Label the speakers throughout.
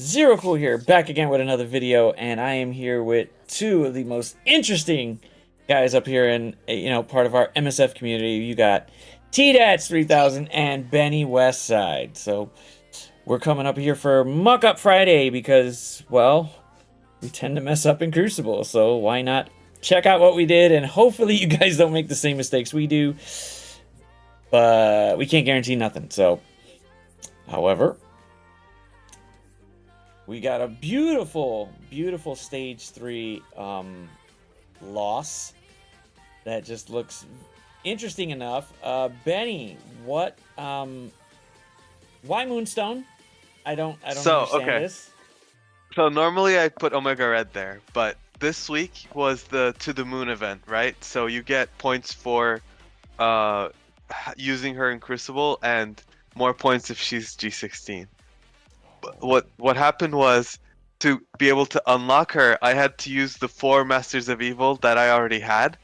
Speaker 1: Zero Cool here, back again with another video, and I am here with two of the most interesting guys up here in, part of our MSF community. You got TDATZ3000 and Beniwestside. So we're coming up here for Muck Up Friday because, well, we tend to mess up in Crucible, so why not check out what we did, and hopefully you guys don't make the same mistakes we do, but we can't guarantee nothing. So, however, we got a beautiful, beautiful stage 3 loss that just looks interesting enough. Benny, what why Moonstone? I don't understand this.
Speaker 2: So normally I put Omega Red there, but this week was the To the Moon event, right? So you get points for using her in Crucible and more points if she's G16. What happened was, to be able to unlock her, I had to use the 4 Masters of Evil that I already had.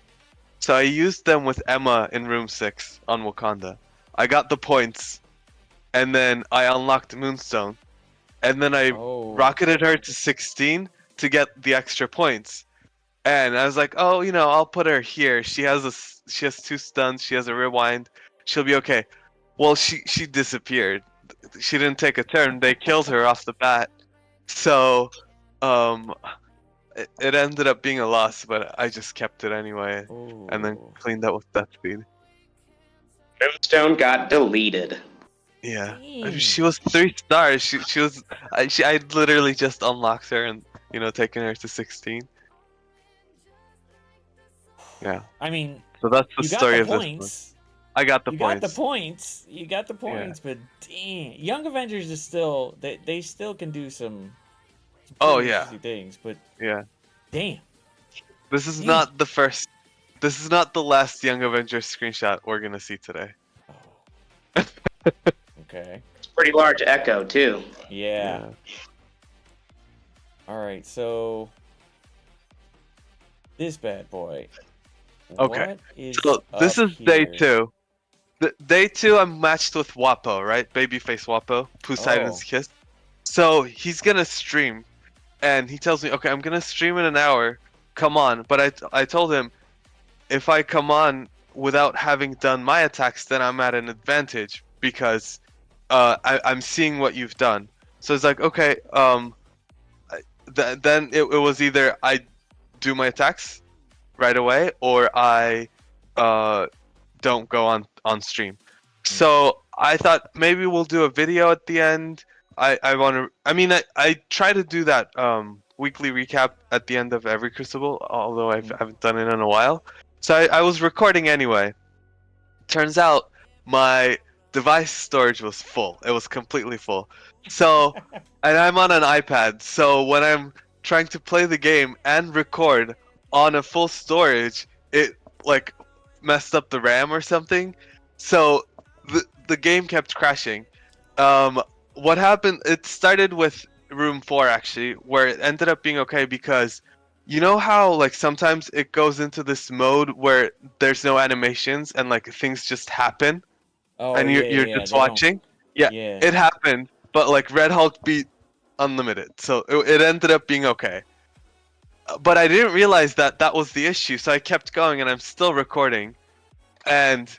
Speaker 2: So I used them with Emma in Room 6 on Wakanda. I got the points, and then I unlocked Moonstone. And then I rocketed her to 16 to get the extra points. And I was like, oh, I'll put her here. She has 2 stuns. She has a rewind. She'll be okay. Well, she disappeared. She didn't take a turn. They killed her off the bat. So, it ended up being a loss, but I just kept it anyway.
Speaker 1: Ooh.
Speaker 2: And then cleaned up with Death Speed.
Speaker 3: Moonstone got deleted.
Speaker 2: Yeah, I mean, she was 3 stars. I literally just unlocked her and taken her to 16. Yeah.
Speaker 1: I mean,
Speaker 2: so that's the story of
Speaker 1: points.
Speaker 2: this one. I got the points.
Speaker 1: You got the points, yeah. But damn, Young Avengers is still they still can do some interesting things, but
Speaker 2: yeah.
Speaker 1: Damn.
Speaker 2: This is not the first. This is not the last Young Avengers screenshot we're gonna see today.
Speaker 1: Oh. Okay.
Speaker 3: It's a pretty large echo too.
Speaker 1: Yeah. All right, so this bad boy.
Speaker 2: Okay.
Speaker 1: What is
Speaker 2: so this is
Speaker 1: here?
Speaker 2: day 2. Day 2, I'm matched with Wapo, right? Babyface Wapo, Poseidon's Kiss. So he's gonna stream, and he tells me, okay, I'm gonna stream in an hour. Come on. But I told him, if I come on without having done my attacks, then I'm at an advantage because I'm seeing what you've done. So it's like, okay, then it was either I do my attacks right away or I don't go on stream. So I thought maybe we'll do a video at the end. I try to do that weekly recap at the end of every Crucible, although I haven't done it in a while. So I was recording anyway. Turns out my device storage was full. It was completely full. So, and I'm on an iPad. So when I'm trying to play the game and record on a full storage, it like messed up the RAM or something. So the game kept crashing. What happened? It started with Room 4 actually, where it ended up being okay because you know how like sometimes it goes into this mode where there's no animations and like things just happen, and you're just watching. Yeah, it happened, but like Red Hulk beat Unlimited, so it ended up being okay. But I didn't realize that was the issue, so I kept going, and I'm still recording. And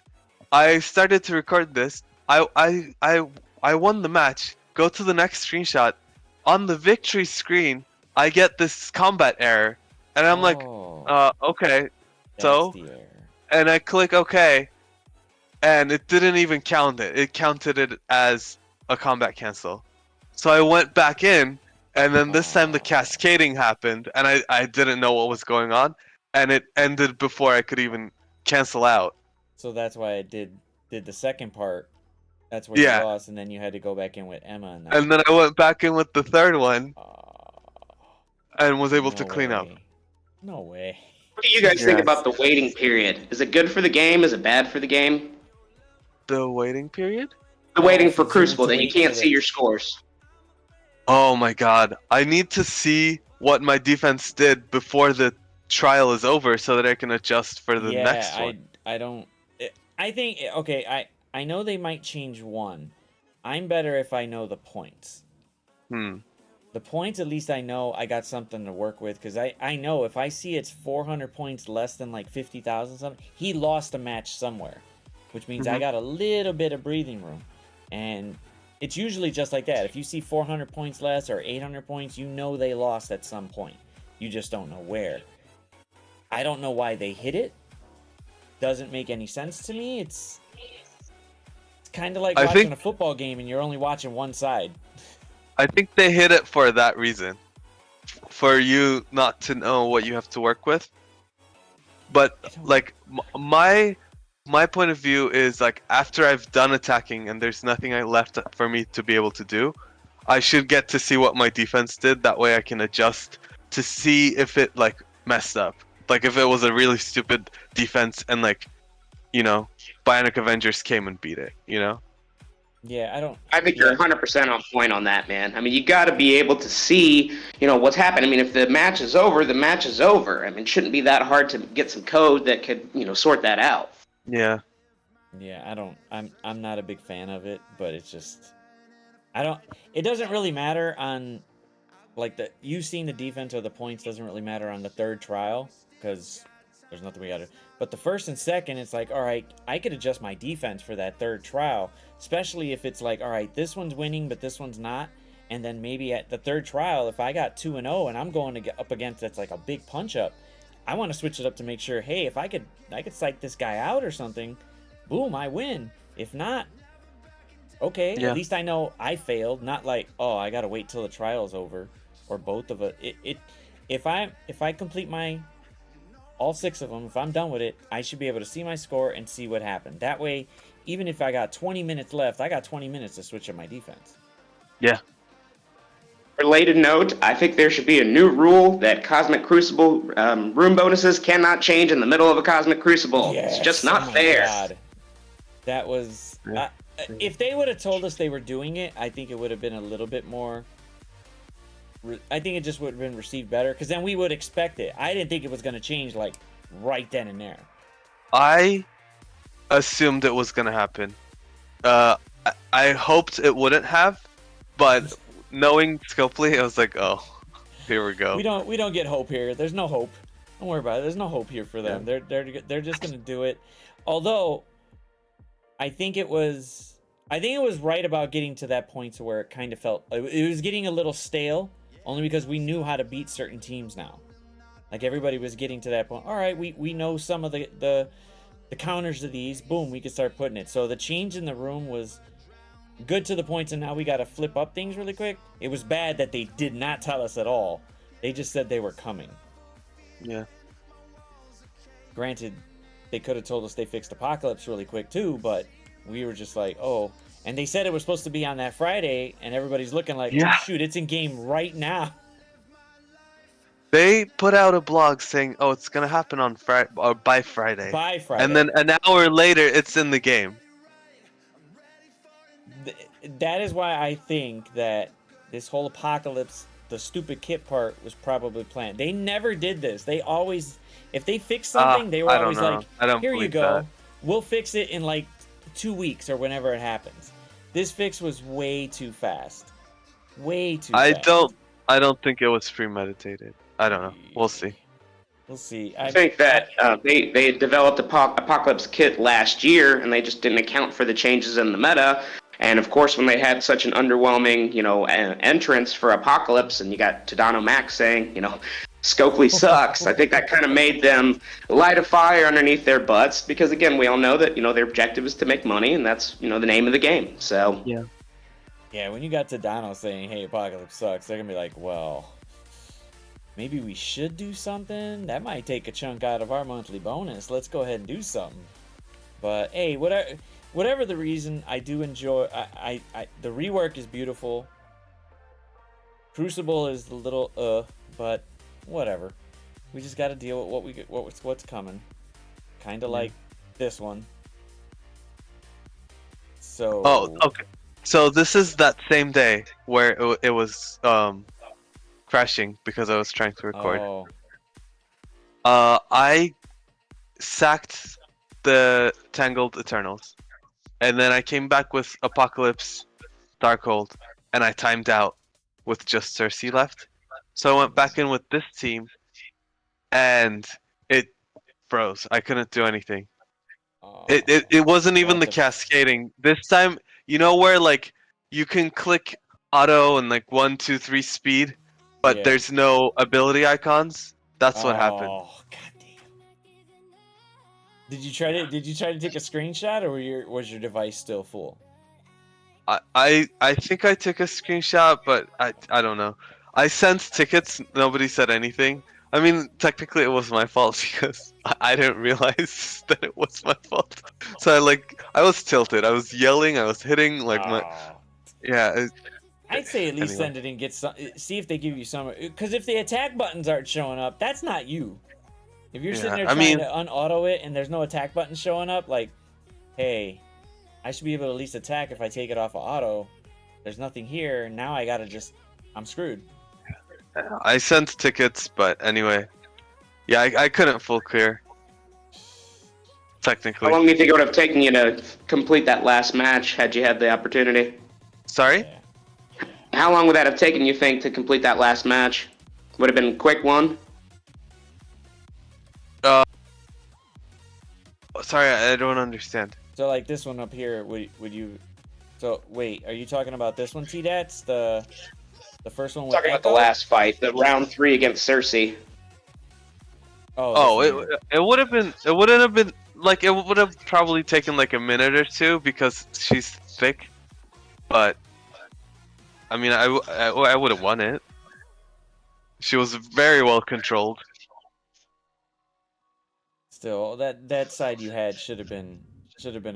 Speaker 2: I started to record this. I won the match. Go to the next screenshot. On the victory screen, I get this combat error, and I'm like, okay. So, and I click OK, and it didn't even count it. It counted it as a combat cancel. So I went back in, and then this time the cascading happened, and I didn't know what was going on, and it ended before I could even cancel out.
Speaker 1: So that's why I did the second part. That's where you lost, and then you had to go back in with Emma.
Speaker 2: And then I went back in with the third one, and was able to clean up.
Speaker 1: No way.
Speaker 3: What do you guys think about the waiting period? Is it good for the game? Is it bad for the game?
Speaker 2: The waiting period?
Speaker 3: The waiting for Crucible, that you can't see your scores.
Speaker 2: Oh my god. I need to see what my defense did before the trial is over so that I can adjust for the next one.
Speaker 1: I think, okay, I know they might change one. I'm better if I know the points.
Speaker 2: The
Speaker 1: The points, at least I know I got something to work with, because I know if I see it's 400 points less than like 50,000 something, he lost a match somewhere, which means I got a little bit of breathing room. And it's usually just like that. If you see 400 points less or 800 points, you know they lost at some point. You just don't know where. I don't know why they hit it. Doesn't make any sense to me. It's kind of like watching a football game and you're only watching one side.
Speaker 2: I think they hit it for that reason. For you not to know what you have to work with. But like my point of view is like after I've done attacking and there's nothing left for me to be able to do, I should get to see what my defense did. That way I can adjust to see if it like messed up. Like if it was a really stupid defense and like, you know, Bionic Avengers came and beat it, you know?
Speaker 1: Yeah,
Speaker 3: I think you're 100% on point on that, man. I mean, you got to be able to see, you know, what's happening. I mean, if the match is over, the match is over. I mean, it shouldn't be that hard to get some code that could, you know, sort that out.
Speaker 2: Yeah.
Speaker 1: Yeah, I'm not a big fan of it, but it's just it doesn't really matter on like you seeing the defense or the points doesn't really matter on the third trial because there's nothing we got to. But the first and second, it's like, all right, I could adjust my defense for that third trial, especially if it's like, all right, this one's winning, but this one's not. And then maybe at the third trial, if I got 2-0 and I'm going to get up against that's like a big punch up, I want to switch it up to make sure, hey, if I could psych this guy out or something, boom, I win. If not, okay, at least I know I failed. Not like, oh, I got to wait till the trial's over or both of it. If I complete my all 6 of them, if I'm done with it, I should be able to see my score and see what happened. That way, even if I got 20 minutes left, I got 20 minutes to switch up my defense.
Speaker 2: Yeah.
Speaker 3: Related note, I think there should be a new rule that Cosmic Crucible room bonuses cannot change in the middle of a Cosmic Crucible.
Speaker 1: Yes,
Speaker 3: it's just not fair.
Speaker 1: God. That was... if they would have told us they were doing it, I think it would have been a little bit more... I think it just would have been received better, because then we would expect it. I didn't think it was going to change, like, right then and there.
Speaker 2: I assumed it was going to happen. I hoped it wouldn't have, but knowing Scopely, I was like, oh, here we go.
Speaker 1: We don't get hope here. There's no hope. Don't worry about it. There's no hope here for them. Yeah. They're just going to do it. Although, I think it was right about getting to that point to where it kind of felt... It was getting a little stale. Only because we knew how to beat certain teams now. Like everybody was getting to that point. All right, we know some of the counters to these. Boom, we could start putting it. So the change in the room was good to the point, and now we got to flip up things really quick. It was bad that they did not tell us at all. They just said they were coming.
Speaker 2: Yeah.
Speaker 1: Granted, they could have told us they fixed Apocalypse really quick too, but we were just like, oh. And they said it was supposed to be on that Friday, and everybody's looking like, oh, shoot, it's in game right now.
Speaker 2: They put out a blog saying, oh, it's going to happen on Friday or by Friday.
Speaker 1: By Friday.
Speaker 2: And then an hour later, it's in the game.
Speaker 1: That is why I think that this whole Apocalypse, the stupid kit part, was probably planned. They never did this. They always, if they fixed something, they were always like, here you go. That. We'll fix it in like 2 weeks or whenever it happens. This fix was way too fast. Way too fast.
Speaker 2: I don't think it was premeditated. I don't know. We'll see.
Speaker 1: We'll see.
Speaker 3: I think that they developed Apocalypse Kit last year, and they just didn't account for the changes in the meta. And of course, when they had such an underwhelming, you know, entrance for Apocalypse, and you got Tadano Max saying, you know, Scopely sucks. I think that kind of made them light a fire underneath their butts because, again, we all know that, you know, their objective is to make money, and that's, you know, the name of the game. So
Speaker 1: yeah, when you got Tadano saying, hey, Apocalypse sucks, they're going to be like, well, maybe we should do something? That might take a chunk out of our monthly bonus. Let's go ahead and do something. But, hey, whatever the reason, I do enjoy... the rework is beautiful. Crucible is a little, but... whatever. We just got to deal with what's coming. Kind of like this one. So.
Speaker 2: Oh, okay. So this is that same day where it was crashing because I was trying to record.
Speaker 1: Oh.
Speaker 2: I sacked the Tangled Eternals, and then I came back with Apocalypse, Darkhold, and I timed out with just Cersei left. So I went back in with this team, and it froze. I couldn't do anything. It wasn't even
Speaker 1: What
Speaker 2: the
Speaker 1: the
Speaker 2: cascading. This time, you know where like you can click auto and like 1, 2, 3 speed, but
Speaker 1: Yeah.
Speaker 2: there's no ability icons. That's what happened.
Speaker 1: Oh, goddamn. Did you try to take a screenshot, or was your device still full?
Speaker 2: I think I took a screenshot, but I don't know. I sent tickets. Nobody said anything. I mean, technically it was my fault because I didn't realize that it was my fault. So I was tilted. I was yelling. I was hitting like my
Speaker 1: Oh.
Speaker 2: yeah.
Speaker 1: I'd say at least
Speaker 2: Anyway.
Speaker 1: send it and get some. See if they give you some. Because if the attack buttons aren't showing up, that's not you. If you're sitting
Speaker 2: Yeah,
Speaker 1: there
Speaker 2: I
Speaker 1: trying
Speaker 2: mean-
Speaker 1: to unauto it and there's no attack button showing up, like, hey, I should be able to at least attack if I take it off of auto. There's nothing here. Now I gotta just. I'm screwed.
Speaker 2: I sent tickets, but anyway. Yeah, I couldn't full clear. Technically.
Speaker 3: How long do you think it would have taken you to complete that last match had you had the opportunity?
Speaker 2: Sorry?
Speaker 1: Yeah.
Speaker 3: How long would that have taken, you think, to complete that last match? Would have been a quick one?
Speaker 2: Sorry, I don't understand.
Speaker 1: So like this one up here, would you? So wait, are you talking about this one, TDATZ? The first one with
Speaker 3: Talking about the
Speaker 1: Echo?
Speaker 3: last fight, the round 3 against Cersei.
Speaker 1: Oh, this one here.
Speaker 2: it would have been. It wouldn't have been like it would have probably taken like a minute or two because she's thick. But I mean, I would have won it. She was very well controlled.
Speaker 1: Still, that side you had should have been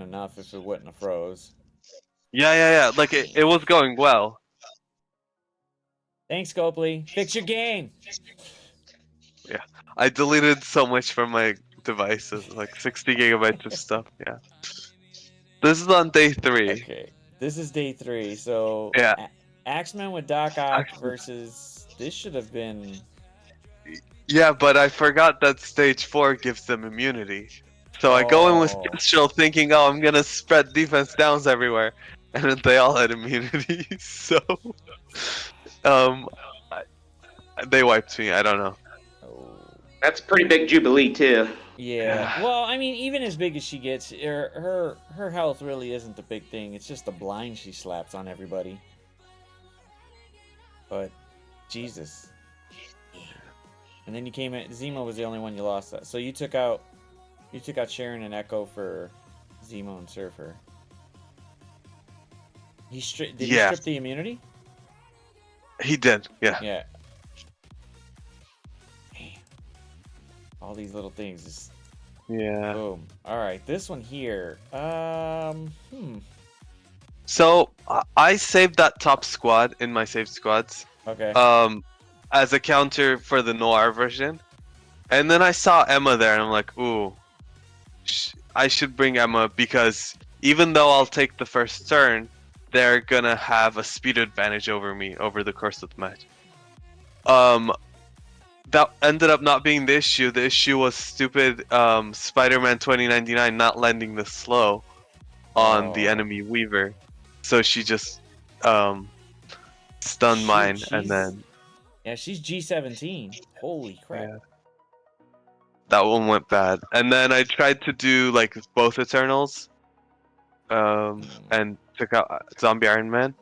Speaker 1: enough if it wouldn't have froze.
Speaker 2: Yeah. Like it was going well.
Speaker 1: Thanks, Copley. Fix your game.
Speaker 2: Yeah, I deleted so much from my devices, like 60 gigabytes of stuff. Yeah. This is on day 3.
Speaker 1: Okay, this is day 3. So
Speaker 2: Yeah.
Speaker 1: Axeman with Doc Ock
Speaker 2: Axeman.
Speaker 1: versus. This should have been.
Speaker 2: Yeah, but I forgot that stage 4 gives them immunity. So I go in with
Speaker 1: Oh.
Speaker 2: Pistol thinking, oh, I'm gonna spread defense downs everywhere, and then they all had immunity. So, they wiped me. I don't know.
Speaker 1: Oh.
Speaker 3: That's a pretty big jubilee, too.
Speaker 1: Yeah. Well, I mean, even as big as she gets, her health really isn't the big thing. It's just the blind she slaps on everybody. But, Jesus. And then you came in. Zemo was the only one you lost. So you took out Sharon and Echo for Zemo and Surfer. Did he strip the immunity?
Speaker 2: He did. Yeah.
Speaker 1: Yeah. Man. All these little things just
Speaker 2: Yeah.
Speaker 1: boom. All right, this one here.
Speaker 2: So I saved that top squad in my saved squads.
Speaker 1: Okay.
Speaker 2: As a counter for the Noir version. And then I saw Emma there, and I'm like, ooh, I should bring Emma because even though I'll take the first turn, they're gonna have a speed advantage over me over the course of the match. That ended up not being the issue. The issue was stupid Spider-Man 2099 not landing the slow on the enemy Weaver. So she just stunned mine, and then...
Speaker 1: Yeah, she's G17. Holy crap.
Speaker 2: Yeah. That one went bad. And then I tried to do like both Eternals and took out Zombie Iron Man.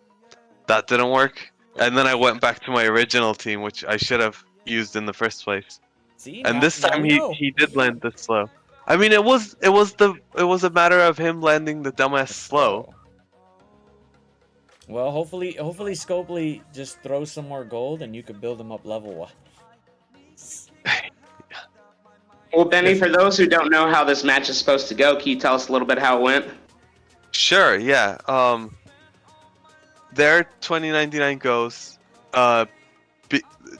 Speaker 2: That didn't work. And then I went back to my original team, which I should have used in the first place.
Speaker 1: See,
Speaker 2: And
Speaker 1: now-
Speaker 2: this
Speaker 1: now
Speaker 2: time
Speaker 1: we know.
Speaker 2: he did land the slow. I mean, it was a matter of him landing the dumbass slow.
Speaker 1: Well, hopefully Scopely just throws some more gold and you could build him up level-wise.
Speaker 3: Well, Benny, for those who don't know how this match is supposed to go, can you tell us a little bit how it went?
Speaker 2: Sure, yeah. Their 2099 goes,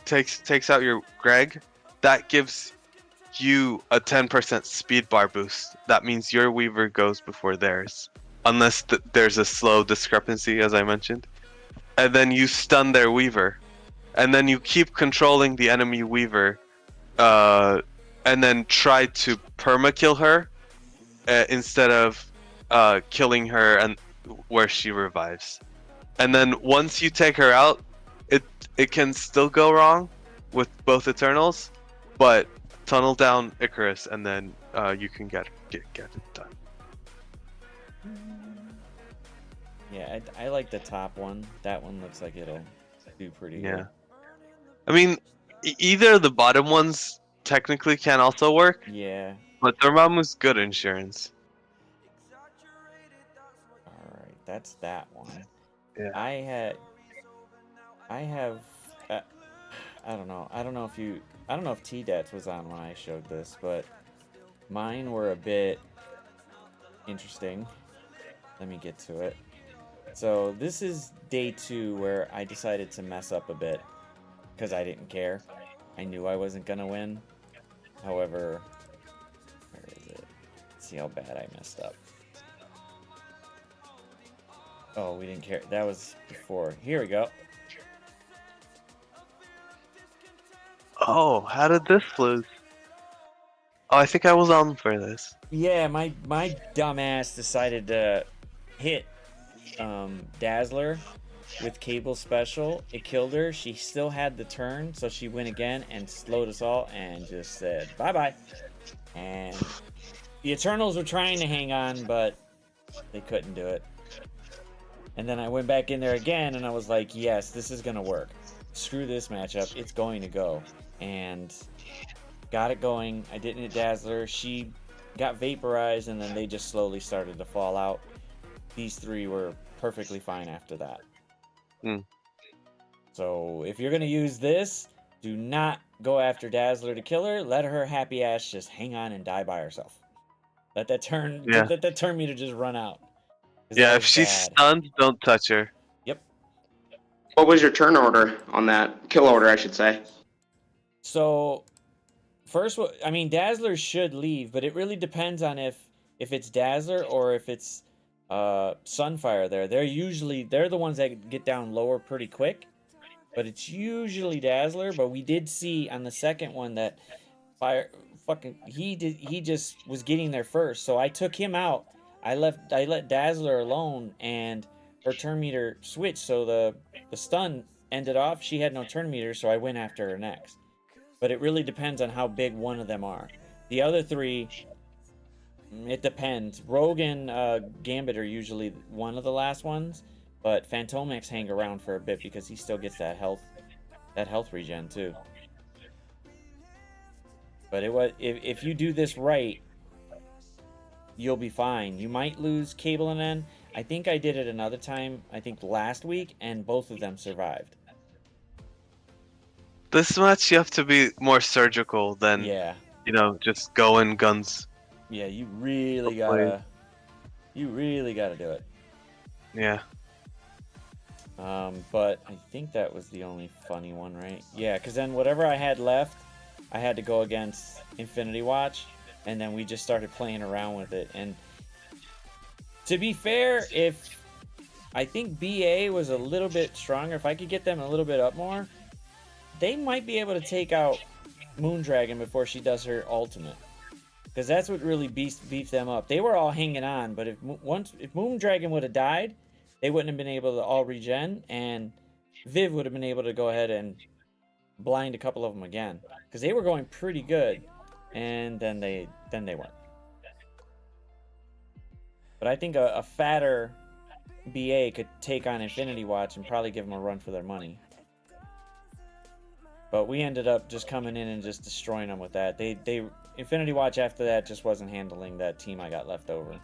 Speaker 2: takes out your Greg. That gives you a 10% speed bar boost. That means your Weaver goes before theirs, unless there's a slow discrepancy, as I mentioned. And then you stun their Weaver, and then you keep controlling the enemy Weaver, and then try to perma-kill her instead of killing her and where she revives. And then once you take her out, it can still go wrong with both Eternals, but tunnel down Icarus and then you can get it done.
Speaker 1: Yeah, I like the top one. That one looks like it'll do pretty
Speaker 2: Yeah.
Speaker 1: good.
Speaker 2: I mean, either of the bottom ones technically can also work,
Speaker 1: Yeah.
Speaker 2: but Dormammu's good insurance.
Speaker 1: Alright, that's that one.
Speaker 2: Yeah.
Speaker 1: I have I don't know. I don't know if TDATZ was on when I showed this, but mine were a bit interesting. Let me get to it. So this is day 2 where I decided to mess up a bit because I didn't care. I knew I wasn't gonna win. However, where is it? Let's see how bad I messed up. Oh, we didn't care. That was before. Here we go.
Speaker 2: Oh, how did this lose? Oh, I think I was on for this.
Speaker 1: Yeah, my dumbass decided to hit Dazzler with Cable Special. It killed her. She still had the turn, so she went again and slowed us all and just said bye-bye. And the Eternals were trying to hang on, but they couldn't do it. And then I went back in there again, and I was like, yes, this is going to work. Screw this matchup. It's going to go. And got it going. I didn't hit Dazzler. She got vaporized, and then they just slowly started to fall out. These 3 were perfectly fine after that. So if you're going to use this, do not go after Dazzler to kill her. Let her happy ass just hang on and die by herself. Let that turn meter just run out.
Speaker 2: Yeah, if she's stunned, don't touch her.
Speaker 1: Yep.
Speaker 3: What was your turn order on that? Kill order, I should say.
Speaker 1: So, first, I mean, Dazzler should leave, but it really depends on if it's Dazzler or if it's Sunfire there. They're the ones that get down lower pretty quick, but it's usually Dazzler. But we did see on the second one that he just was getting there first, so I took him out. I let Dazzler alone, and her turn meter switched, so the stun ended off. She had no turn meter, so I went after her next. But it really depends on how big one of them are. The other 3, it depends. Rogue and Gambit are usually one of the last ones, but Fantomix hang around for a bit because he still gets that health regen too. But if you do this right, you'll be fine. You might lose Cable and N. I think I did it another time, I think last week, and both of them survived.
Speaker 2: This match you have to be more surgical than just going guns.
Speaker 1: Yeah, you really gotta do it.
Speaker 2: Yeah.
Speaker 1: But I think that was the only funny one, right? Yeah, because then whatever I had left, I had to go against Infinity Watch, and then we just started playing around with it. And to be fair, I think BA was a little bit stronger. If I could get them a little bit up more, they might be able to take out Moondragon before she does her ultimate. Because that's what really beefed them up. They were all hanging on, but if Moondragon would have died, they wouldn't have been able to all regen, and Viv would have been able to go ahead and blind a couple of them again. Because they were going pretty good, and then they weren't. But I think a fatter BA could take on Infinity Watch and probably give them a run for their money. But we ended up just coming in and just destroying them with that. Infinity Watch after that just wasn't handling that team I got left over.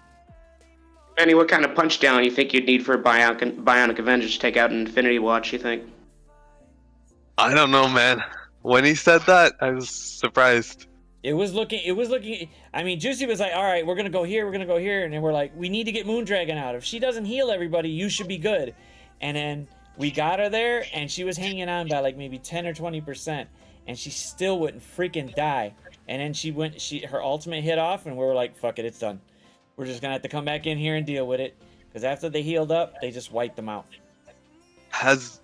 Speaker 3: Benny, what kind of punch down you think you'd need for Bionic Avengers to take out an Infinity Watch, you think?
Speaker 2: I don't know, man. When he said that, I was surprised.
Speaker 1: It was looking, I mean, Juicy was like, all right, we're going to go here, and then we're like, we need to get Moondragon out. If she doesn't heal everybody, you should be good. And then we got her there, and she was hanging on by like maybe 10 or 20%, and she still wouldn't freaking die. And then her ultimate hit off, and we were like, fuck it, it's done. We're just going to have to come back in here and deal with it. Because after they healed up, they just wiped them out.
Speaker 2: Has,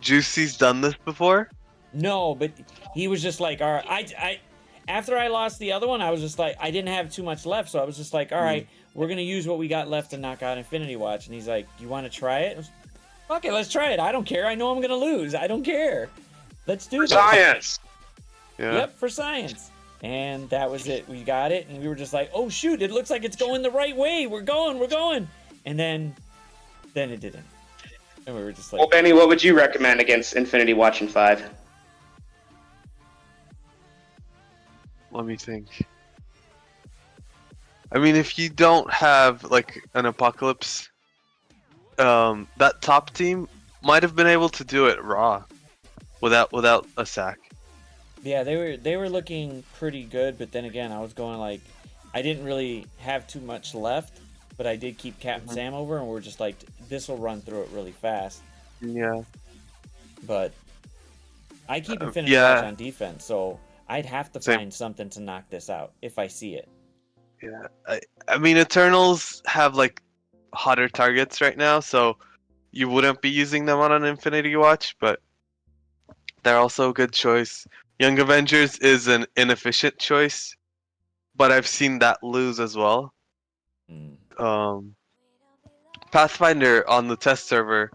Speaker 2: Juicy's done this before?
Speaker 1: No, but he was just like, all right, after I lost the other one, I was just like, I didn't have too much left, so I was just like, all right, we're going to use what we got left to knock out Infinity Watch. And he's like, you want to try it? I was, Fuck it, let's try it. I don't care. I know I'm gonna lose. I don't care. Let's do this.
Speaker 3: Science.
Speaker 2: Yeah.
Speaker 1: Yep, for science. And that was it. We got it, and we were just like, oh shoot, it looks like it's going the right way. We're going. And then it didn't. And we were just like,
Speaker 3: Well, Benny, what would you recommend against Infinity Watch in 5?
Speaker 2: Let me think. I mean, if you don't have like an apocalypse, that top team might have been able to do it raw, without a sack.
Speaker 1: yeah, they were looking pretty good, but then again, I was going like, I didn't really have too much left, but I did keep Captain Sam over, and we're just like, this will run through it really fast.
Speaker 2: Yeah.
Speaker 1: But I keep Infinity
Speaker 2: yeah.
Speaker 1: Watch on defense, so I'd have to
Speaker 2: Same.
Speaker 1: find something to knock this out if I see it.
Speaker 2: Yeah. I mean, Eternals have like hotter targets right now, so you wouldn't be using them on an Infinity Watch, but they're also a good choice. Young Avengers is an inefficient choice, but I've seen that lose as well. Pathfinder on the test server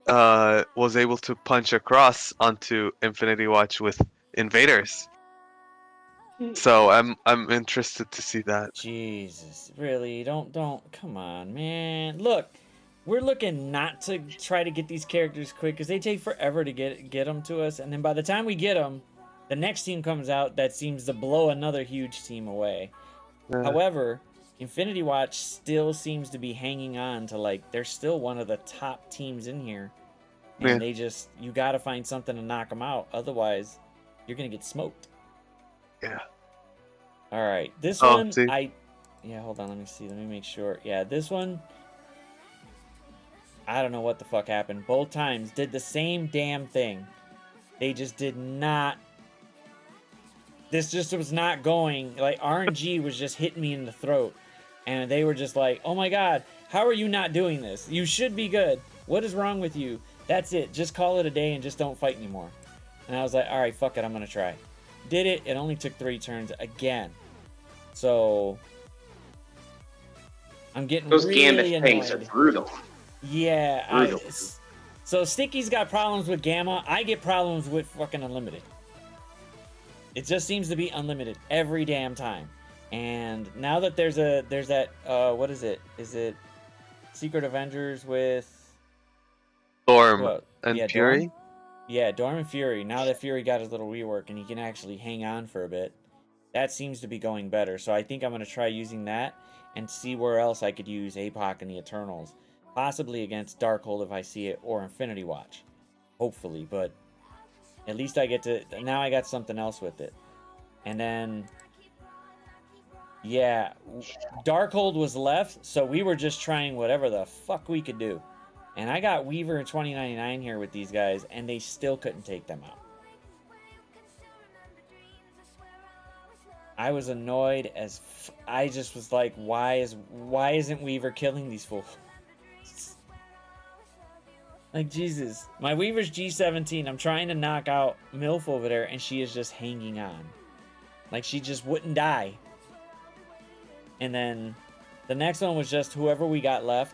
Speaker 2: was able to punch across onto Infinity Watch with invaders. So I'm interested to see that.
Speaker 1: Jesus, really? Don't, come on, man. Look, we're looking not to try to get these characters quick, because they take forever to get them to us, and then by the time we get them, the next team comes out that seems to blow another huge team away. However, Infinity Watch still seems to be hanging on to, like, they're still one of the top teams in here. And they just, you gotta find something to knock them out, otherwise you're gonna get smoked.
Speaker 2: Yeah.
Speaker 1: Alright, this
Speaker 2: Oh,
Speaker 1: one,
Speaker 2: see?
Speaker 1: yeah, hold on, let me see, let me make sure. Yeah, this one, I don't know what the fuck happened. Both times did the same damn thing. They just did not, this just was not going, like, RNG was just hitting me in the throat. And they were just like, oh my god, how are you not doing this? You should be good. What is wrong with you? That's it, just call it a day and just don't fight anymore. And I was like, alright, fuck it, I'm gonna try. Did it, it only took 3 turns again. So I'm getting
Speaker 3: Those
Speaker 1: really
Speaker 3: Gambit
Speaker 1: annoyed.
Speaker 3: things are brutal.
Speaker 1: Yeah,
Speaker 3: Brutal.
Speaker 1: so Sticky's got problems with Gamma, I get problems with fucking Unlimited. It just seems to be Unlimited every damn time. And now that there's that, what is it? Is it Secret Avengers with
Speaker 2: Storm and
Speaker 1: yeah,
Speaker 2: Fury?
Speaker 1: Dorm? Yeah, Dorm and Fury. Now that Fury got his little rework and he can actually hang on for a bit, that seems to be going better. So I think I'm going to try using that and see where else I could use APOC and the Eternals. Possibly against Darkhold if I see it, or Infinity Watch. Hopefully, but at least I get to, now I got something else with it. And then, yeah, Darkhold was left, so we were just trying whatever the fuck we could do. And I got Weaver in 2099 here with these guys, and they still couldn't take them out. I was annoyed as I just was like, why isn't Weaver killing these fools? Like, Jesus. My Weaver's G17. I'm trying to knock out MILF over there, and she is just hanging on. Like, she just wouldn't die. And then the next one was just whoever we got left.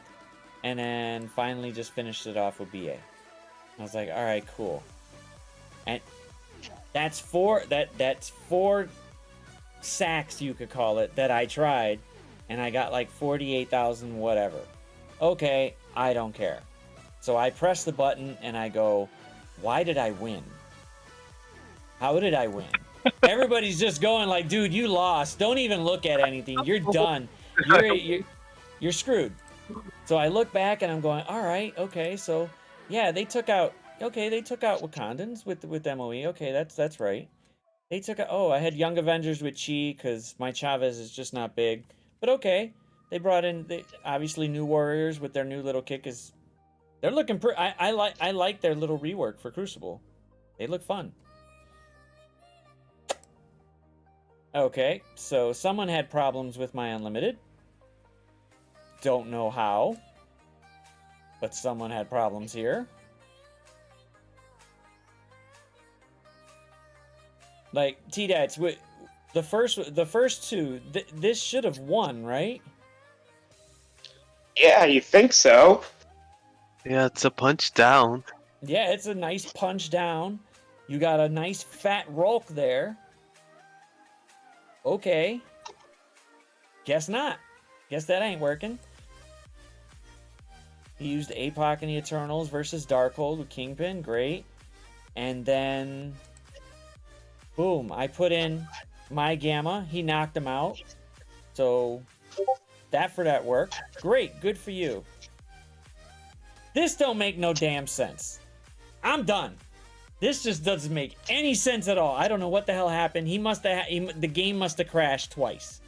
Speaker 1: And then finally just finished it off with BA. I was like, alright, cool. And that's four sacks, you could call it, that I tried. And I got like 48,000 whatever. Okay, I don't care. So I press the button and I go, why did I win? How did I win? Everybody's just going like, dude, you lost. Don't even look at anything. You're done. You're screwed. So I look back and I'm going, all right, okay, so yeah, they took out Wakandans with MOE. Okay, that's right. They took out, oh, I had Young Avengers with Chi because my Chavez is just not big. But okay, they brought in obviously new Warriors with their new little kick. They're looking I like their little rework for Crucible. They look fun. Okay, so someone had problems with my Unlimited. Don't know how, but someone had problems here. Like, TDATZ, the first two, this should have won, right?
Speaker 3: Yeah, you think so?
Speaker 2: Yeah, it's a punch down.
Speaker 1: Yeah, it's a nice punch down. You got a nice fat Rolk there. Okay. Guess not. Guess that ain't working. He used APOC in the Eternals versus Darkhold with Kingpin. Great. And then, boom, I put in my Gamma. He knocked him out. So, that for that worked. Great. Good for you. This don't make no damn sense. I'm done. This just doesn't make any sense at all. I don't know what the hell happened. He must have. The game must have crashed twice.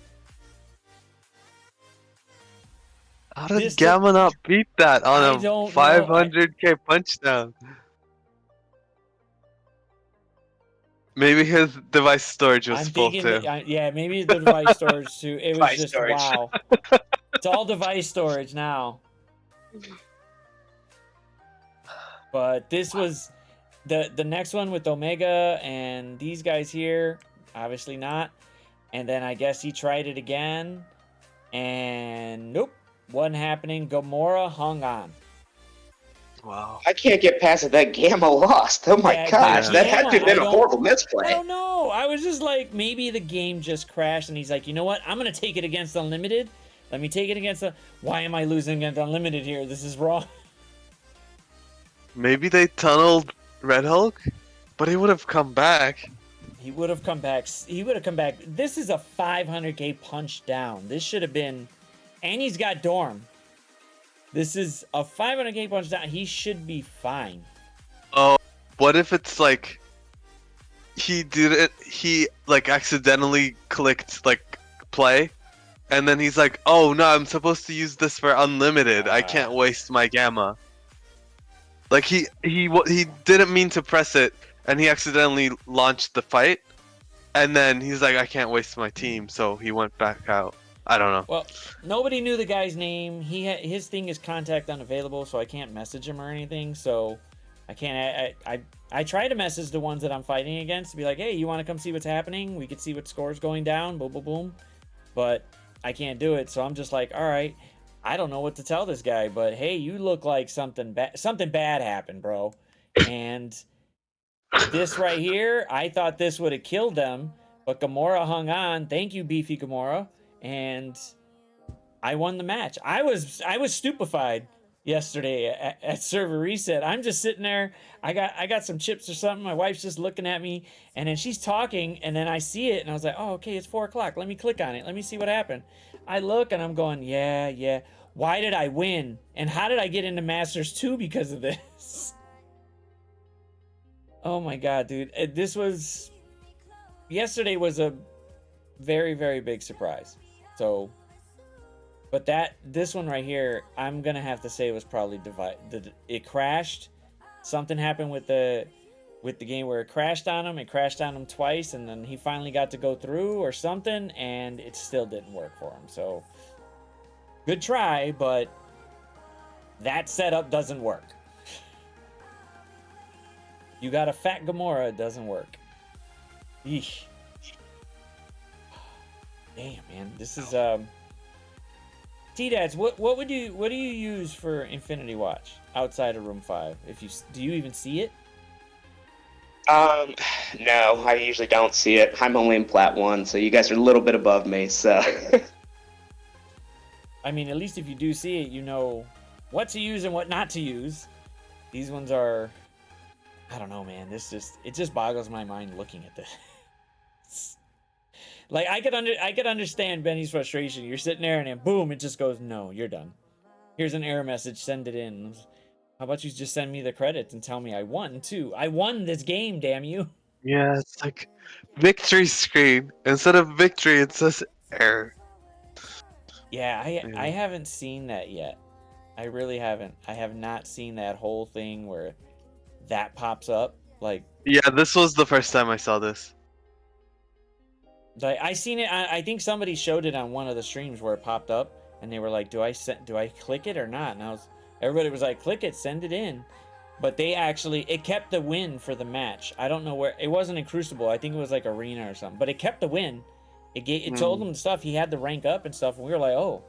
Speaker 2: How did Gamma not beat that on a 500k punch down? Maybe his device storage was full too.
Speaker 1: Yeah, maybe the device storage too. It was just wow. It's all device storage now. But this was the next one with Omega and these guys here. Obviously not. And then I guess he tried it again. And nope. Wasn't happening. Gamora hung on.
Speaker 2: Wow.
Speaker 3: I can't get past it. That Gamma lost. Oh my gosh. That had to have been a horrible misplay.
Speaker 1: I don't know. I was just like, maybe the game just crashed and he's like, you know what? I'm going to take it against Unlimited. Let me take it against the... Why am I losing against Unlimited here? This is wrong.
Speaker 2: Maybe they tunneled Red Hulk, but he would have come back.
Speaker 1: He would have come back. He would have come back. This is a 500k punch down. This should have been... And he's got Dorm. This is a 500k punch down. He should be fine.
Speaker 2: Oh, what if it's like... He did it... He, like, accidentally clicked, like, play. And then he's like, oh, no, I'm supposed to use this for Unlimited. I can't waste my Gamma. Like, he didn't mean to press it, and he accidentally launched the fight. And then he's like, I can't waste my team, so he went back out. I don't know.
Speaker 1: Well, nobody knew the guy's name. His thing is contact unavailable, so I can't message him or anything. So I can't. I try to message the ones that I'm fighting against to be like, hey, you want to come see what's happening? We could see what score's going down. Boom, boom, boom. But I can't do it, so I'm just like, all right. I don't know what to tell this guy, but hey, you look like something bad happened, bro. And this right here, I thought this would have killed them, but Gamora hung on. Thank you, Beefy Gamora. And I won the match. I was stupefied yesterday at server reset. I'm just sitting there. I got some chips or something. My wife's just looking at me, and then she's talking, and then I see it, and I was like, oh, okay, it's 4 o'clock. Let me click on it. Let me see what happened. I look, and I'm going, yeah. Why did I win? And how did I get into Masters 2 because of this? Oh my god, dude. Yesterday was a very, very big surprise. So, but this one right here, I'm gonna have to say was probably it crashed. Something happened with the game where it crashed on him. It crashed on him twice, and then he finally got to go through or something, and it still didn't work for him. So, good try, but that setup doesn't work. You got a fat Gamora, it doesn't work. Eesh. Damn, man, this is TDATZ, what do you use for Infinity Watch outside of Room 5? Do you even see it?
Speaker 3: No, I usually don't see it. I'm only in Plat 1, so you guys are a little bit above me, so.
Speaker 1: I mean, at least if you do see it, you know what to use and what not to use. These ones are, I don't know, man. It just boggles my mind looking at this. Like, I could understand Benny's frustration. You're sitting there and then boom, it just goes, no, you're done. Here's an error message, send it in. How about you just send me the credits and tell me I won too? I won this game, damn you.
Speaker 2: Yeah, it's like victory screen. Instead of victory, it says error.
Speaker 1: Yeah, I haven't seen that yet. I really haven't. I have not seen that whole thing where that pops up. Like,
Speaker 2: yeah, this was the first time I saw this.
Speaker 1: I seen it. I think somebody showed it on one of the streams where it popped up, and they were like, "Do I click it or not?" And everybody was like, "Click it, send it in." But it kept the win for the match. I don't know where it wasn't in Crucible. I think it was like Arena or something. But it kept the win. It told him stuff. He had the rank up and stuff. And we were like, "Oh,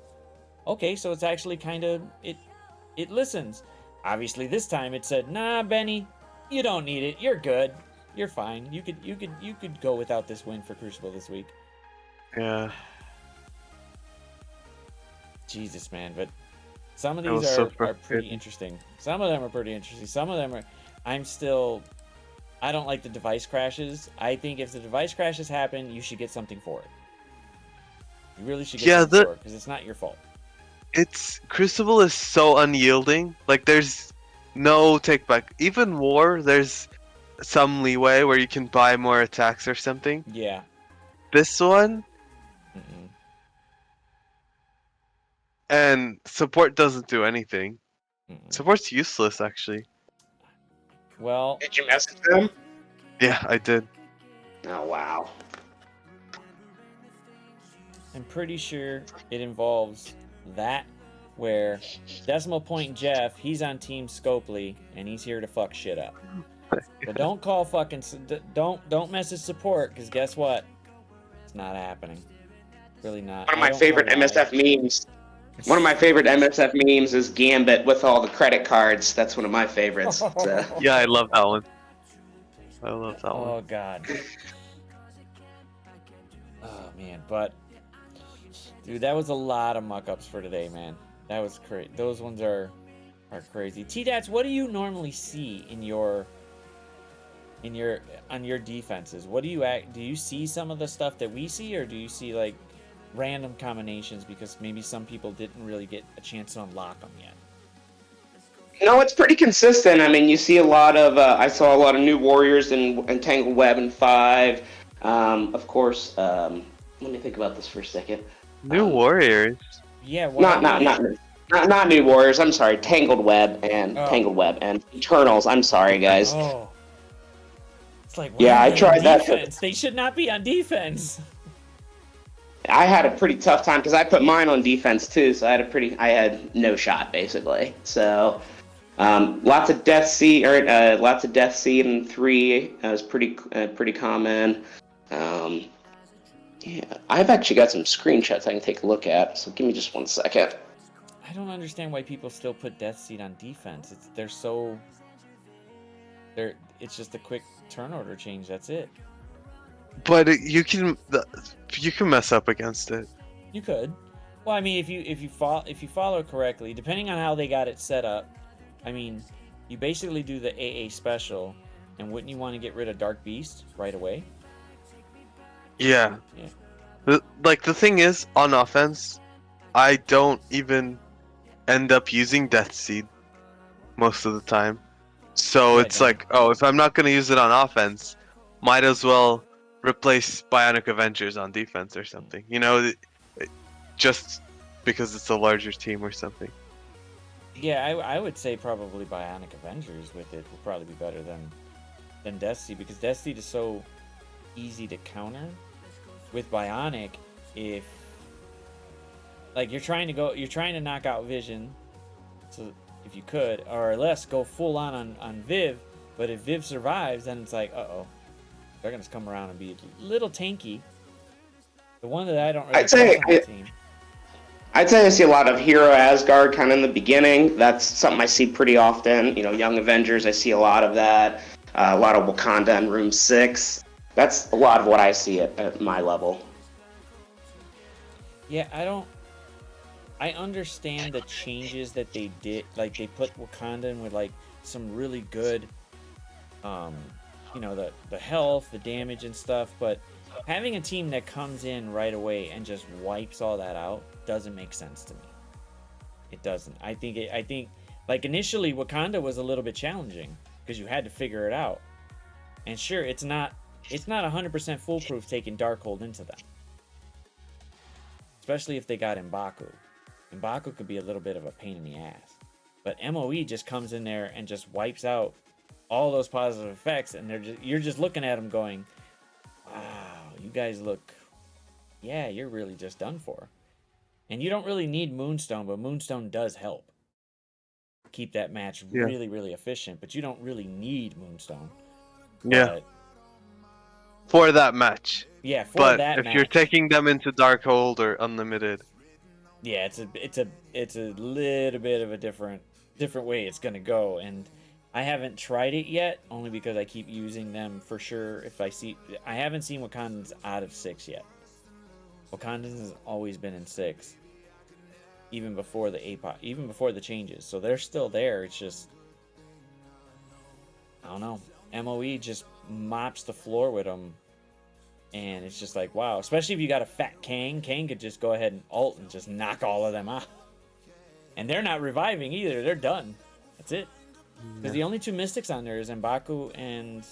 Speaker 1: okay." So it's actually kind of it listens. Obviously, this time it said, "Nah, Benny, you don't need it. You're good. You're fine. You could go without this win for Crucible this week."
Speaker 2: Yeah.
Speaker 1: Jesus, man, but some of
Speaker 2: It
Speaker 1: these
Speaker 2: was so
Speaker 1: are pretty
Speaker 2: frustrating.
Speaker 1: interesting. Some of them are pretty interesting. Some of them are. I don't like the device crashes. I think if the device crashes happen, you should get something for it. You really should get something for it because it's not your fault.
Speaker 2: It's Crucible is so unyielding. Like there's no take back. Even War, there's some leeway where you can buy more attacks or something.
Speaker 1: Yeah.
Speaker 2: This one
Speaker 1: Mm-mm.
Speaker 2: and support doesn't do anything.
Speaker 1: Mm-mm.
Speaker 2: Support's useless actually.
Speaker 1: Well,
Speaker 3: Did you message them?
Speaker 2: Yeah, I did.
Speaker 3: Oh wow.
Speaker 1: I'm pretty sure it involves that where Decimal Point Jeff, he's on Team Scopely and he's here to fuck shit up. But don't call fucking don't message support because guess what? It's not happening. Really not.
Speaker 3: One of my favorite MSF memes. One of my favorite MSF memes is Gambit with all the credit cards. That's one of my favorites.
Speaker 2: Yeah, I love that one. I love that one.
Speaker 1: Oh god. Oh man, but dude, that was a lot of muck-ups for today, man. That was crazy. Those ones are crazy. TDATZ, what do you normally see on your defenses? What do you see some of the stuff that we see, or do you see like random combinations because maybe some people didn't really get a chance to unlock them yet?
Speaker 3: No, it's pretty consistent. I mean, you see a lot of. I saw a lot of new warriors in Tangled Web in 5. Of course. Let me think about this for a second.
Speaker 2: New Warriors.
Speaker 1: Yeah.
Speaker 3: Not new warriors. I'm sorry. Tangled Web and Eternals. I'm sorry, guys.
Speaker 1: Oh. It's like,
Speaker 3: yeah, I tried that.
Speaker 1: They should not be on defense.
Speaker 3: I had a pretty tough time because I put mine on defense too, so I had no shot basically. So lots of death seed in 3 was pretty common. Yeah, I've actually got some screenshots I can take a look at. So give me just 1 second.
Speaker 1: I don't understand why people still put Death Seed on defense. It's just a quick turn order change. That's it.
Speaker 2: But you can mess up against it.
Speaker 1: You could. Well, I mean, if you follow correctly, depending on how they got it set up, I mean, you basically do the AA special, and wouldn't you want to get rid of Dark Beast right away?
Speaker 2: Yeah.
Speaker 1: Yeah.
Speaker 2: The thing is, on offense, I don't even end up using Death Seed most of the time. So it's like, oh, if I'm not going to use it on offense, might as well replace Bionic Avengers on defense or something. You know, just because it's a larger team or something.
Speaker 1: Yeah, I would say probably Bionic Avengers with it would probably be better than Death Seed, because Death Seed is so easy to counter. With Bionic, if like you're trying to knock out Vision, so if you could, or unless go full on Viv, but if Viv survives, then it's like, uh-oh, they're gonna come around and be a little tanky. The one that I don't really trust on the team.
Speaker 3: I'd say I see a lot of Hero Asgard kind of in the beginning. That's something I see pretty often. You know, Young Avengers, I see a lot of that. A lot of Wakanda in Room 6. That's a lot of what I see at my level.
Speaker 1: Yeah, I understand the changes that they did. Like, they put Wakanda in with, like, some really good, you know, the health, the damage and stuff. But having a team that comes in right away and just wipes all that out doesn't make sense to me. It doesn't. I think, like, initially, Wakanda was a little bit challenging because you had to figure it out. And sure, it's not 100% foolproof taking Darkhold into them. Especially if they got M'Baku. M'Baku could be a little bit of a pain in the ass. But MOE just comes in there and just wipes out all those positive effects, and you're just looking at them going, wow, you guys look, yeah, you're really just done for. And you don't really need Moonstone, but Moonstone does help keep that match really, really efficient, but you don't really need Moonstone.
Speaker 2: Yeah. For that match.
Speaker 1: Yeah, for
Speaker 2: but
Speaker 1: that
Speaker 2: if
Speaker 1: match.
Speaker 2: You're taking them into Darkhold or Unlimited.
Speaker 1: Yeah, it's a little bit of a different different way it's gonna go. And I haven't tried it yet, only because I keep using them for sure. If I haven't seen Wakandans out of 6 yet. Wakandans has always been in 6, even before the APOC, even before the changes. So they're still there. It's just, I don't know. MOE just mops the floor with them, and it's just like, wow. Especially if you got a fat Kang. Kang could just go ahead and ult and just knock all of them out. And they're not reviving either. They're done. That's it. Because the only 2 Mystics on there is M'Baku and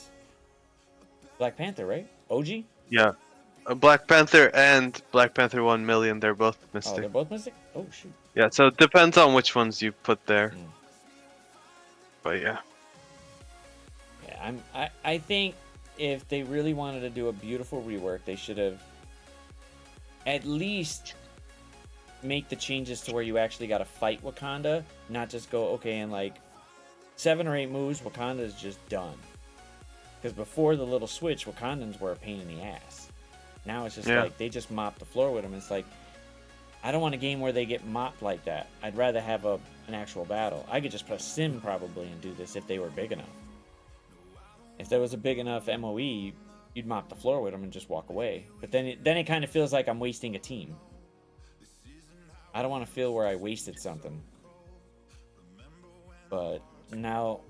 Speaker 1: Black Panther, right? OG?
Speaker 2: Yeah. Black Panther and Black Panther 1 million, they're both
Speaker 1: Oh,
Speaker 2: Mystic.
Speaker 1: they're both Mystic? Oh, shoot.
Speaker 2: Yeah, so it depends on which ones you put there. But yeah.
Speaker 1: Yeah, I think if they really wanted to do a beautiful rework, they should have at least make the changes to where you actually got to fight Wakanda, not just go, okay, and like 7 or 8 moves, Wakanda is just done. Because before the little switch, Wakandans were a pain in the ass. Now it's just like they just mop the floor with them. It's like, I don't want a game where they get mopped like that. I'd rather have an actual battle. I could just put a sim probably and do this if they were big enough. If there was a big enough MOE, you'd mop the floor with them and just walk away. But then it kind of feels like I'm wasting a team. I don't want to feel where I wasted something. But now,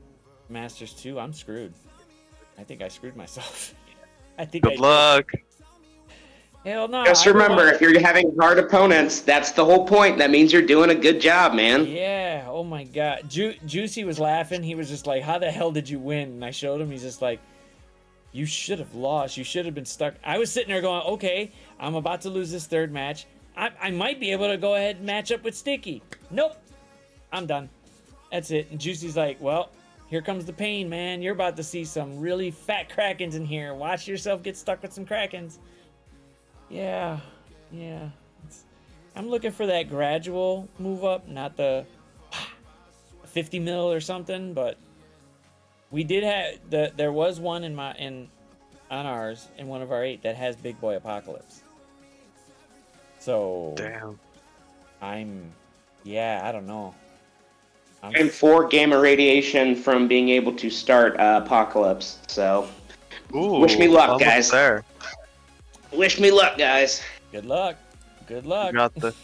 Speaker 1: Masters 2, I'm screwed. I think I screwed myself. I think
Speaker 2: Good luck.
Speaker 1: Hell no.
Speaker 3: Just remember, if you're having hard opponents, that's the whole point. That means you're doing a good job, man.
Speaker 1: Yeah. Oh my God. Juicy was laughing. He was just like, "How the hell did you win?" And I showed him. He's just like, "You should have lost. You should have been stuck." I was sitting there going, "Okay, I'm about to lose this 3rd match. I might be able to go ahead and match up with Sticky." Nope. I'm done. That's it. And Juicy's like, "Well, here comes the pain, man. You're about to see some really fat Krakens in here. Watch yourself get stuck with some Krakens." Yeah. I'm looking for that gradual move up, not the 50 mil or something, but we did have there was one on ours in one of our 8 that has Big Boy Apocalypse. So
Speaker 2: Damn.
Speaker 1: I don't know.
Speaker 3: I'm 4 gamma radiation from being able to start Apocalypse, so
Speaker 2: Ooh,
Speaker 3: wish me luck,
Speaker 2: almost
Speaker 3: guys.
Speaker 2: There.
Speaker 3: Wish me luck, guys.
Speaker 1: Good luck. Good luck.
Speaker 2: You got the.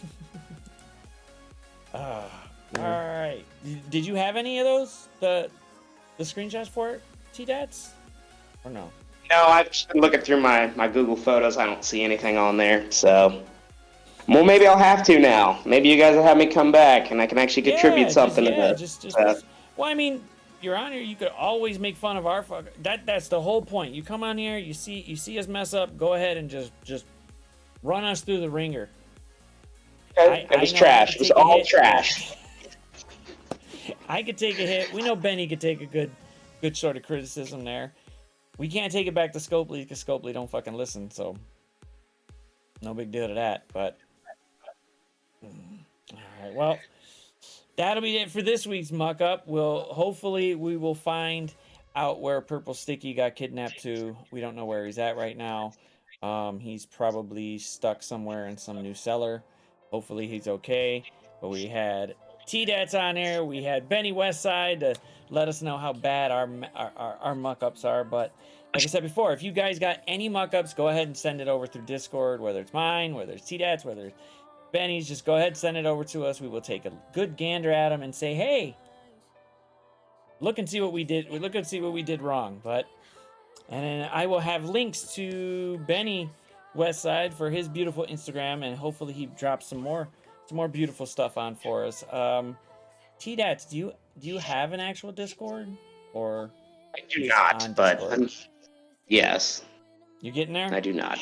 Speaker 1: All right. Did you have any of those? The screenshots for it, TDATZ? Or no?
Speaker 3: No, I've just been looking through my Google Photos. I don't see anything on there, so. Well, maybe I'll have to now. Maybe you guys will have me come back, and I can actually contribute something to this.
Speaker 1: Well, I mean, Your Honor, you could always make fun of our that's the whole point. You come on here, you see us mess up, go ahead and just run us through the ringer.
Speaker 3: It was trash. It was all trash.
Speaker 1: I could take a hit. We know Benny could take a good sort of criticism there. We can't take it back to Scopely because Scopely don't fucking listen, so no big deal to that. But all right, well, that'll be it for this week's muck up. Hopefully we will find out where Purple Sticky got kidnapped to. We don't know where he's at right now. He's probably stuck somewhere in some new cellar. Hopefully he's okay. But we had TDATZ on there. We had Beniwestside to let us know how bad our muck ups are. But like I said before, if you guys got any muck ups, go ahead and send it over through Discord, whether it's mine, whether it's TDATZ, whether it's Benny's, just go ahead and send it over to us. We will take a good gander at them and say, hey, look and see what we did. Look and see what we did wrong. And then I will have links to Beniwestside for his beautiful Instagram, and hopefully he drops some more beautiful stuff on for us. TDATZ, do you have an actual Discord, or
Speaker 3: I do not, but yes,
Speaker 1: you getting there?
Speaker 3: I do not.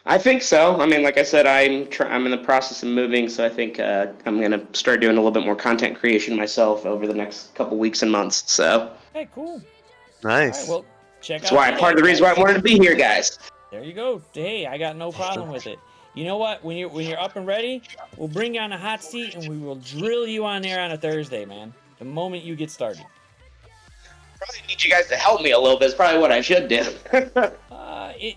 Speaker 3: I think so. I mean, like I said, I'm in the process of moving, so I think I'm gonna start doing a little bit more content creation myself over the next couple weeks and months. So.
Speaker 1: Hey, cool.
Speaker 2: Nice.
Speaker 1: All right, well, check
Speaker 3: That's
Speaker 1: out.
Speaker 3: why part of the reason why I wanted to be here, guys.
Speaker 1: There you go. Hey, I got no problem with it. You know what? When you're up and ready, we'll bring you on a hot seat and we will drill you on there on a Thursday, man. The moment you get started.
Speaker 3: Probably need you guys to help me a little bit. It's probably what I should do.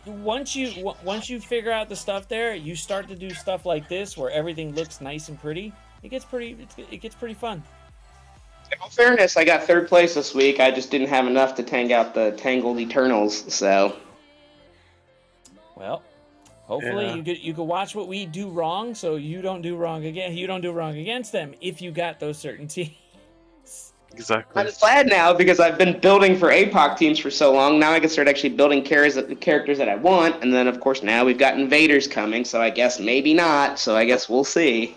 Speaker 1: Once you figure out the stuff there, you start to do stuff like this where everything looks nice and pretty. It gets pretty fun.
Speaker 3: In all fairness, I got third place this week. I just didn't have enough to tang out the Tangled Eternals, so.
Speaker 1: Well, hopefully
Speaker 2: Yeah.
Speaker 1: you could watch what we do wrong, so you don't do wrong again. You don't do wrong against them if you got those certain teams.
Speaker 2: Exactly.
Speaker 3: I'm glad now because I've been building for APOC teams for so long. Now I can start actually building characters that I want, and then of course now we've got invaders coming. So I guess maybe not. So I guess we'll see.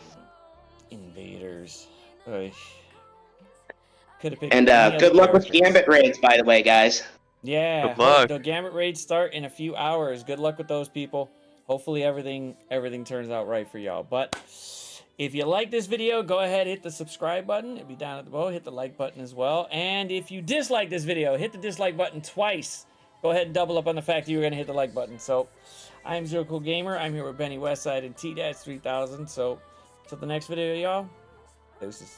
Speaker 1: Invaders. Could have picked
Speaker 3: And
Speaker 1: any other
Speaker 3: good luck with
Speaker 1: characters.
Speaker 3: Gambit raids, by the way, guys.
Speaker 1: Yeah,
Speaker 2: Good luck.
Speaker 1: the Gambit raids start in a few hours. Good luck with those people. Hopefully everything turns out right for y'all. But if you like this video, go ahead, hit the subscribe button. It'll be down at the bottom. Hit the like button as well. And if you dislike this video, hit the dislike button twice. Go ahead and double up on the fact that you were going to hit the like button. So, I'm Zero Cool Gamer. I'm here with Beniwestside and TDATZ3000. So, till the next video, y'all. Deuces.